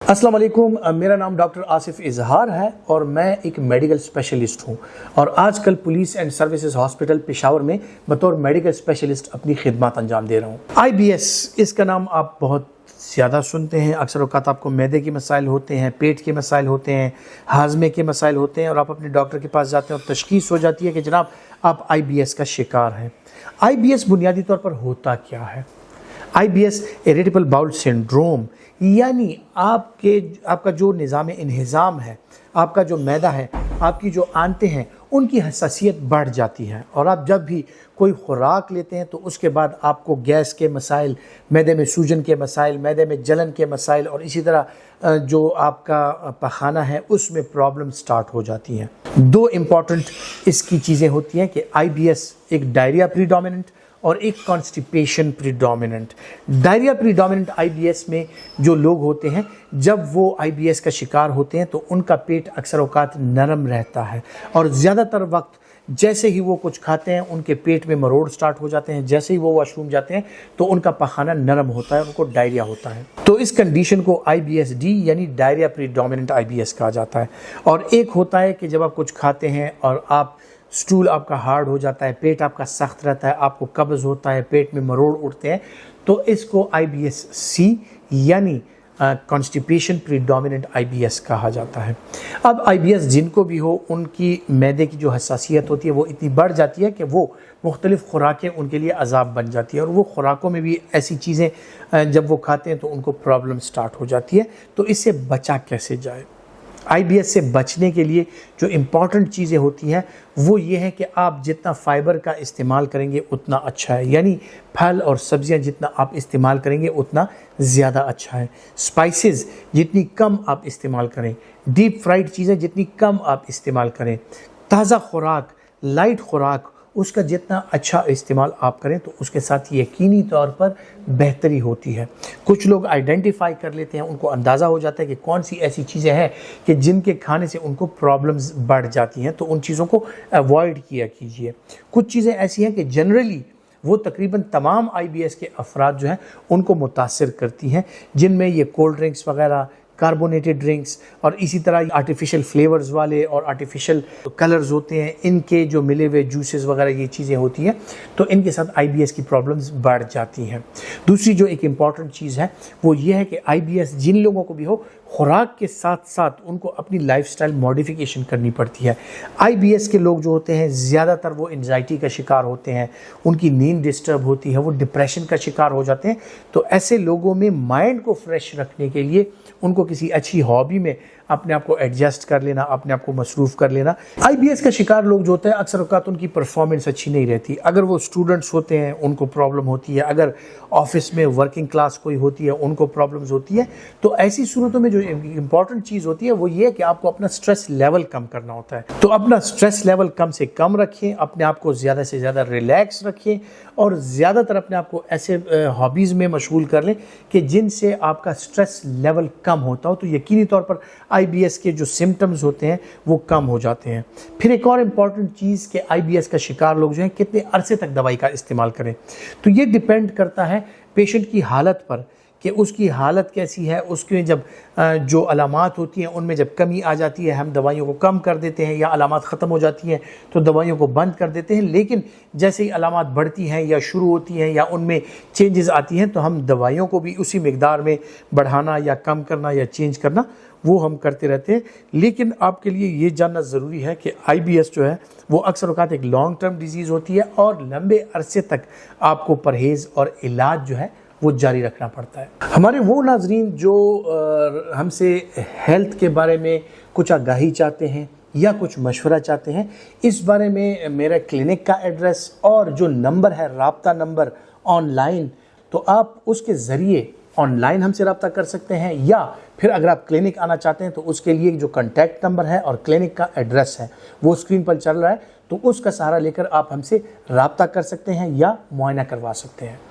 अस्सलाम वालेकुम। मेरा नाम डॉक्टर आसिफ इजहार है और मैं एक मेडिकल स्पेशलिस्ट हूं और आजकल police and services hospital Peshawar में बतौर मेडिकल स्पेशलिस्ट अपनी खिदमत अंजाम दे रहा हूं। IBS इसका नाम आप बहुत ज़्यादा सुनते हैं। अक्सर औक़ात आपको मैदे के मसाइल होते हैं, पेट के मसाइल होते हैं, हाजमे के मसाइल होते हैं और आप अपने डॉक्टर के पास जाते हैं और तशख़ीस हो जाती है कि जनाब आप IBS का शिकार हैं। IBS बुनियादी तौर पर होता क्या है? IBS इरिटेबल बाउल सिंड्रोम यानी आपका जो निज़ाम इंहिज़ाम है, आपका जो मैदा है, आपकी जो आंतें हैं, उनकी हसासियत बढ़ जाती है और आप जब भी कोई खुराक लेते हैं तो उसके बाद आपको गैस के मसाइल, मैदे में सूजन के मसाइल, मैदे में जलन के मसाइल और इसी तरह जो आपका पखाना है उसमें प्रॉब्लम स्टार्ट हो जाती हैं। दो इम्पॉर्टेंट इसकी चीज़ें होती हैं कि IBS एक डायरिया प्रीडोमिनेंट और एक constipation predominant. Diarrhoea predominant IBS में जो लोग होते हैं, जब वो IBS का शिकार होते हैं तो उनका पेट अक्सर औक़ात नरम रहता है और ज़्यादातर वक्त जैसे ही वो कुछ खाते हैं उनके पेट में मरोड़ स्टार्ट हो जाते हैं। जैसे ही वो वॉशरूम जाते हैं तो उनका पखाना नरम होता है, उनको डायरिया होता है। तो इस कंडीशन को IBS-D यानी डायरिया प्रीडोमिनेंट IBS कहा जाता है। और एक होता है कि जब आप कुछ खाते हैं और आप स्टूल आपका हार्ड हो जाता है, पेट आपका सख्त रहता है, आपको कब्ज़ होता है, पेट में मरोड़ उठते हैं, तो इसको IBS-C यानी कॉन्स्टिपेशन प्रीडोमिनेंट IBS कहा जाता है। अब IBS जिनको भी हो, उनकी मैदे की जो हसासियत होती है वो इतनी बढ़ जाती है कि वो मुख्तलिफ़ खुराकें उनके लिए अज़ाब बन जाती है और वो खुराकों में भी ऐसी चीज़ें जब वो खाते हैं तो उनको प्रॉब्लम स्टार्ट हो जाती है। तो इससे बचा कैसे जाए? IBS से बचने के लिए जो इम्पॉर्टेंट चीज़ें होती हैं वो ये है कि आप जितना फ़ाइबर का इस्तेमाल करेंगे उतना अच्छा है, यानी फल और सब्ज़ियां जितना आप इस्तेमाल करेंगे उतना ज़्यादा अच्छा है। स्पाइसेस जितनी कम आप इस्तेमाल करें, डीप फ्राइड चीज़ें जितनी कम आप इस्तेमाल करें, ताज़ा खुराक, लाइट खुराक उसका जितना अच्छा इस्तेमाल आप करें तो उसके साथ यकीनी तौर पर बेहतरी होती है। कुछ लोग आइडेंटिफाई कर लेते हैं, उनको अंदाज़ा हो जाता है कि कौन सी ऐसी चीज़ें हैं कि जिनके खाने से उनको प्रॉब्लम्स बढ़ जाती हैं, तो उन चीज़ों को अवॉइड किया कीजिए। कुछ चीज़ें ऐसी हैं कि जनरली वो तकरीबन तमाम IBS के अफराद जो हैं उनको मुतासिर करती हैं, जिनमें ये कोल्ड ड्रिंक्स वगैरह, कार्बोनेटेड ड्रिंक्स और इसी तरह आर्टिफिशियल फ्लेवर्स वाले और आर्टिफिशियल कलर्स होते हैं, इनके जो मिले हुए जूसेस वगैरह ये चीज़ें होती हैं, तो इनके साथ IBS की प्रॉब्लम्स बढ़ जाती हैं। दूसरी जो एक इम्पॉर्टेंट चीज़ है वो ये है कि IBS जिन लोगों को भी हो, खुराक के साथ साथ उनको अपनी लाइफस्टाइल मॉडिफिकेशन करनी पड़ती है। IBS के लोग जो होते हैं ज़्यादातर वो एंजाइटी का शिकार होते हैं, उनकी नींद डिस्टर्ब होती है, वो डिप्रेशन का शिकार हो जाते हैं। तो ऐसे लोगों में माइंड को फ्रेश रखने के लिए उनको किसी अच्छी हॉबी में अपने आप को एडजस्ट कर लेना, अपने आप को मसरूफ़ कर लेना। IBS का शिकार लोग जो होते हैं अक्सर औक़ात उनकी परफॉर्मेंस अच्छी नहीं रहती। अगर वो स्टूडेंट्स होते हैं उनको प्रॉब्लम होती है, अगर ऑफिस में वर्किंग क्लास कोई होती है उनको प्रॉब्लम्स होती है। तो ऐसी सूरतों में जो इम्पॉर्टेंट चीज़ होती है वो ये है कि आपको अपना स्ट्रेस लेवल कम करना होता है। तो अपना स्ट्रेस लेवल कम से कम रखें, अपने आप को ज़्यादा से ज़्यादा रिलैक्स रखें और ज़्यादातर अपने आप को ऐसे हॉबीज़ में मशगूल कर लें कि जिनसे आपका स्ट्रेस लेवल कम होता हो, तो यकीनी तौर पर IBS के जो सिम्टम्स होते हैं वो कम हो जाते हैं। फिर एक और इम्पॉर्टेंट चीज़ कि IBS का शिकार लोग जो हैं कितने अरसे तक दवाई का इस्तेमाल करें, तो ये डिपेंड करता है पेशेंट की हालत पर कि उसकी हालत कैसी है। उसके जब जो अलामात होती हैं उनमें जब कमी आ जाती है हम दवाइयों को कम कर देते हैं, या अलामात ख़त्म हो जाती हैं तो दवाइयों को बंद कर देते हैं। लेकिन जैसे ही अलामात बढ़ती हैं या शुरू होती हैं या उनमें चेंजेस आती हैं तो हम दवाइयों को भी उसी मिकदार में बढ़ाना या कम करना या चेंज करना वो हम करते रहते हैं। लेकिन आपके लिए ये जानना ज़रूरी है कि IBS जो है वो अक्सर औक़ात एक लॉन्ग टर्म डिजीज़ होती है और लंबे अरसे तक आपको परहेज़ और इलाज जो है वो जारी रखना पड़ता है। हमारे वो नाजरीन जो हमसे हेल्थ के बारे में कुछ आगाही चाहते हैं या कुछ मशवरा चाहते हैं, इस बारे में मेरा क्लिनिक का एड्रेस और जो नंबर है, राब्ता नंबर ऑनलाइन, तो आप उसके ज़रिए ऑनलाइन हमसे रब्ता कर सकते हैं, या फिर अगर आप क्लिनिक आना चाहते हैं तो उसके लिए जो कॉन्टैक्ट नंबर है और क्लिनिक का एड्रेस है वो स्क्रीन पर चल रहा है, तो उसका सहारा लेकर आप हमसे रब्ता कर सकते हैं या मुआयना करवा सकते हैं।